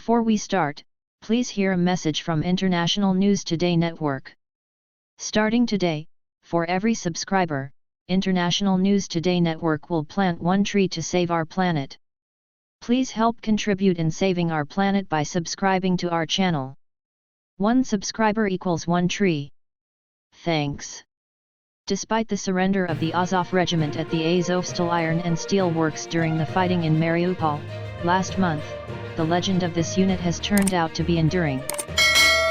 Before we start, please hear a message from International News Today Network. Starting today, for every subscriber, International News Today Network will plant one tree to save our planet. Please help contribute in saving our planet by subscribing to our channel. One subscriber equals one tree. Thanks. Despite the surrender of the Azov regiment at the Azovstal Iron and Steel Works during the fighting in Mariupol, last month, the legend of this unit has turned out to be enduring.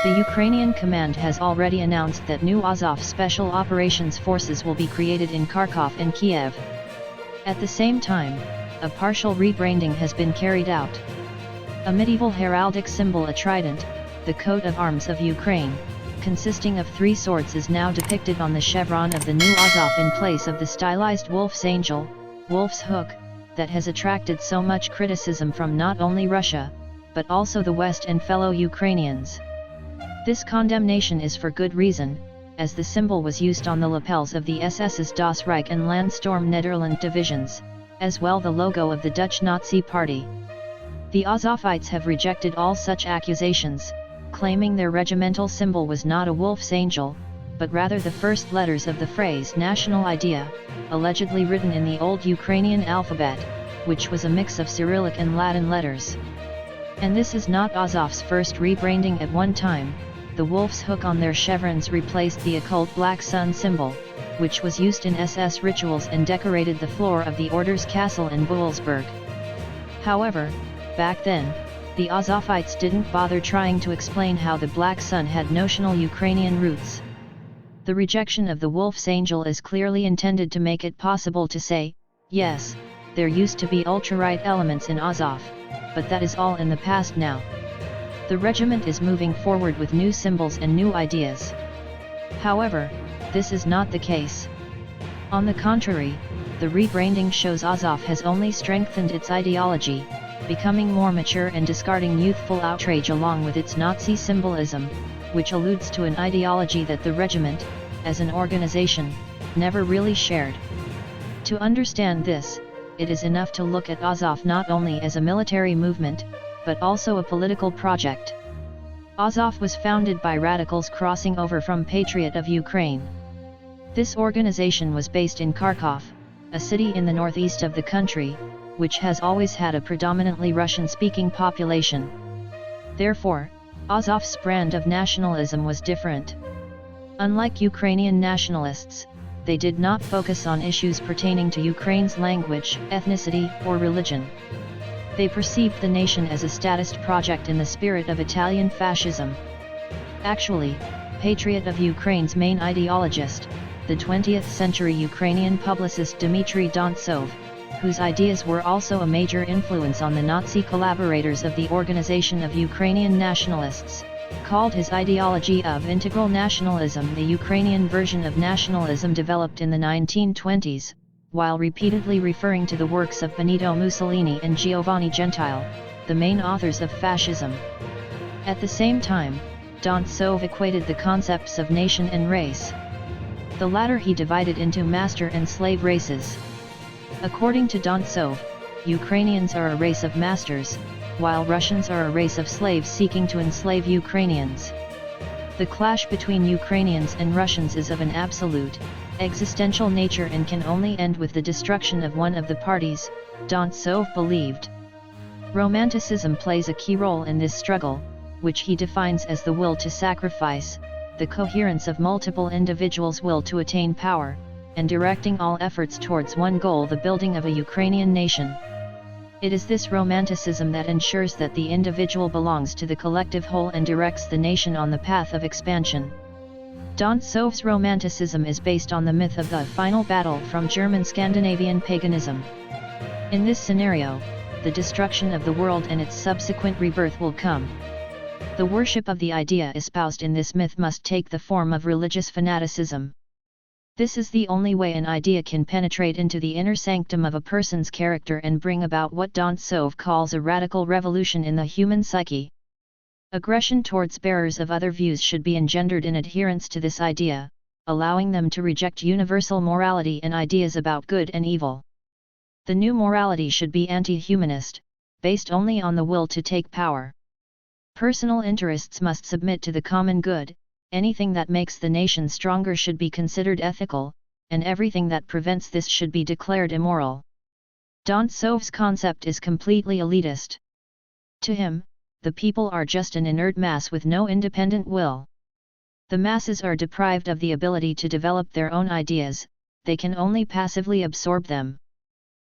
The Ukrainian command has already announced that new Azov Special Operations Forces will be created in Kharkov and Kiev. At the same time, a partial rebranding has been carried out. A medieval heraldic symbol, a trident, the coat of arms of Ukraine, consisting of three swords, is now depicted on the chevron of the new Azov in place of the stylized wolf's angel, wolf's hook, that has attracted so much criticism from not only Russia, but also the West and fellow Ukrainians. This condemnation is for good reason, as the symbol was used on the lapels of the SS's Das Reich and Landsturm Nederland divisions, as well the logo of the Dutch Nazi Party. The Azovites have rejected all such accusations, claiming their regimental symbol was not a wolf's angel, but rather the first letters of the phrase national idea, allegedly written in the old Ukrainian alphabet, which was a mix of Cyrillic and Latin letters. And this is not Azov's first rebranding. At one time, the wolf's hook on their chevrons replaced the occult black sun symbol, which was used in SS rituals and decorated the floor of the Order's castle in Bullsburg. However, back then, the Azovites didn't bother trying to explain how the black sun had notional Ukrainian roots. The rejection of the wolf's angel is clearly intended to make it possible to say, yes, there used to be ultra-right elements in Azov, but that is all in the past now. The regiment is moving forward with new symbols and new ideas. However, this is not the case. On the contrary, the rebranding shows Azov has only strengthened its ideology, becoming more mature and discarding youthful outrage along with its Nazi symbolism, which alludes to an ideology that the regiment, as an organization, never really shared. To understand this, it is enough to look at Azov not only as a military movement, but also a political project. Azov was founded by radicals crossing over from Patriot of Ukraine. This organization was based in Kharkov, a city in the northeast of the country, which has always had a predominantly Russian-speaking population. Therefore, Azov's brand of nationalism was different. Unlike Ukrainian nationalists, they did not focus on issues pertaining to Ukraine's language, ethnicity, or religion. They perceived the nation as a statist project in the spirit of Italian fascism. Actually, Patriot of Ukraine's main ideologist, the 20th century Ukrainian publicist Dmitry Dontsov, whose ideas were also a major influence on the Nazi collaborators of the Organization of Ukrainian Nationalists, called his ideology of integral nationalism the Ukrainian version of nationalism developed in the 1920s, while repeatedly referring to the works of Benito Mussolini and Giovanni Gentile, the main authors of fascism. At the same time, Dontsov equated the concepts of nation and race. The latter he divided into master and slave races. According to Dontsov, Ukrainians are a race of masters, while Russians are a race of slaves seeking to enslave Ukrainians. The clash between Ukrainians and Russians is of an absolute, existential nature and can only end with the destruction of one of the parties, Dontsov believed. Romanticism plays a key role in this struggle, which he defines as the will to sacrifice, the coherence of multiple individuals' will to attain power, and directing all efforts towards one goal, the building of a Ukrainian nation. It is this romanticism that ensures that the individual belongs to the collective whole and directs the nation on the path of expansion. Dontsov's romanticism is based on the myth of the final battle from German Scandinavian paganism. In this scenario, the destruction of the world and its subsequent rebirth will come. The worship of the idea espoused in this myth must take the form of religious fanaticism. This is the only way an idea can penetrate into the inner sanctum of a person's character and bring about what Dontsov calls a radical revolution in the human psyche. Aggression towards bearers of other views should be engendered in adherence to this idea, allowing them to reject universal morality and ideas about good and evil. The new morality should be anti-humanist, based only on the will to take power. Personal interests must submit to the common good, anything that makes the nation stronger should be considered ethical, and everything that prevents this should be declared immoral. Dontsov's concept is completely elitist. To him, the people are just an inert mass with no independent will. The masses are deprived of the ability to develop their own ideas, they can only passively absorb them.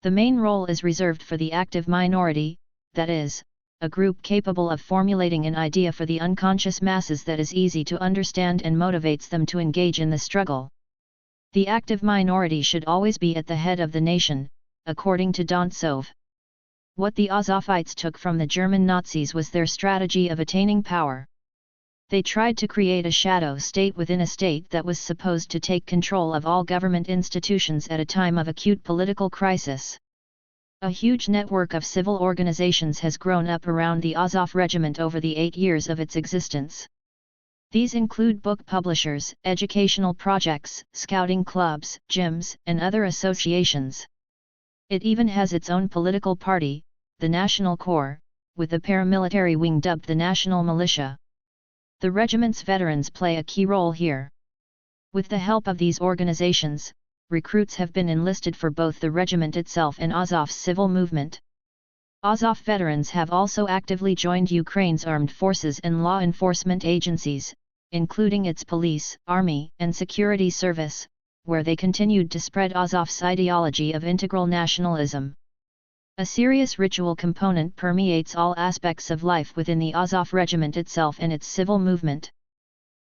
The main role is reserved for the active minority, that is, a group capable of formulating an idea for the unconscious masses that is easy to understand and motivates them to engage in the struggle. The active minority should always be at the head of the nation, according to Dontsov. What the Azovites took from the German Nazis was their strategy of attaining power. They tried to create a shadow state within a state that was supposed to take control of all government institutions at a time of acute political crisis. A huge network of civil organizations has grown up around the Azov Regiment over the 8 years of its existence. These include book publishers, educational projects, scouting clubs, gyms, and other associations. It even has its own political party, the National Corps, with a paramilitary wing dubbed the National Militia. The regiment's veterans play a key role here. With the help of these organizations, recruits have been enlisted for both the regiment itself and Azov's civil movement. Azov veterans have also actively joined Ukraine's armed forces and law enforcement agencies, including its police, army, and security service, where they continued to spread Azov's ideology of integral nationalism. A serious ritual component permeates all aspects of life within the Azov regiment itself and its civil movement.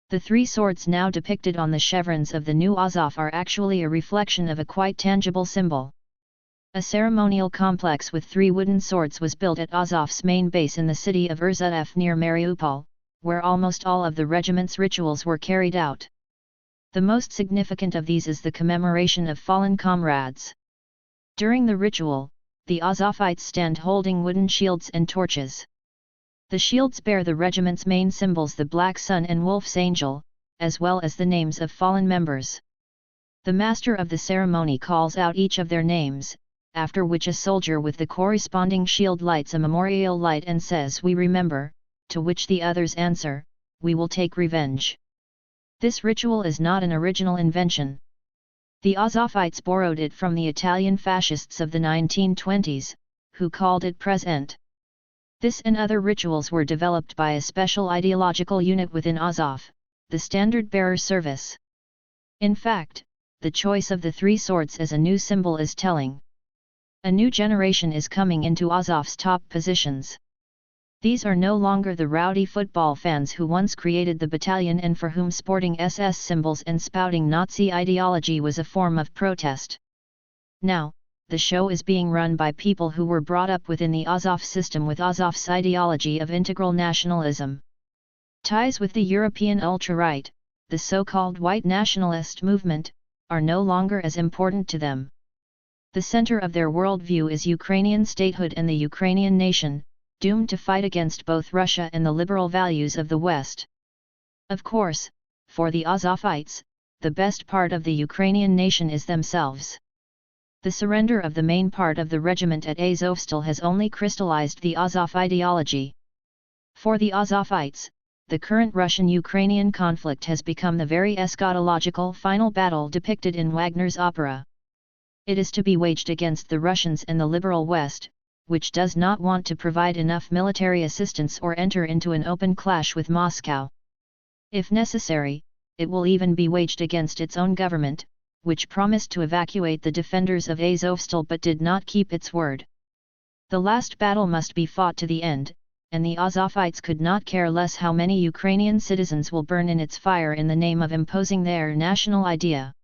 The 3 swords now depicted on the chevrons of the new Azov are actually a reflection of a quite tangible symbol. A ceremonial complex with 3 wooden swords was built at Azov's main base in the city of Azov near Mariupol, where almost all of the regiment's rituals were carried out. The most significant of these is the commemoration of fallen comrades. During the ritual, the Azovites stand holding wooden shields and torches. The shields bear the regiment's main symbols, the Black Sun and Wolf's Angel, as well as the names of fallen members. The master of the ceremony calls out each of their names, after which a soldier with the corresponding shield lights a memorial light and says, "We remember," to which the others answer, "We will take revenge." This ritual is not an original invention. The Azovites borrowed it from the Italian fascists of the 1920s, who called it present. This and other rituals were developed by a special ideological unit within Azov, the Standard Bearer Service. In fact, the choice of the 3 swords as a new symbol is telling. A new generation is coming into Azov's top positions. These are no longer the rowdy football fans who once created the battalion and for whom sporting SS symbols and spouting Nazi ideology was a form of protest. Now, the show is being run by people who were brought up within the Azov system with Azov's ideology of integral nationalism. Ties with the European ultra-right, the so-called white nationalist movement, are no longer as important to them. The center of their worldview is Ukrainian statehood and the Ukrainian nation, doomed to fight against both Russia and the liberal values of the West. Of course, for the Azovites, the best part of the Ukrainian nation is themselves. The surrender of the main part of the regiment at Azovstal has only crystallized the Azov ideology. For the Azovites, the current Russian-Ukrainian conflict has become the very eschatological final battle depicted in Wagner's opera. It is to be waged against the Russians and the liberal West, which does not want to provide enough military assistance or enter into an open clash with Moscow. If necessary, it will even be waged against its own government, which promised to evacuate the defenders of Azovstal but did not keep its word. The last battle must be fought to the end, and the Azovites could not care less how many Ukrainian citizens will burn in its fire in the name of imposing their national idea.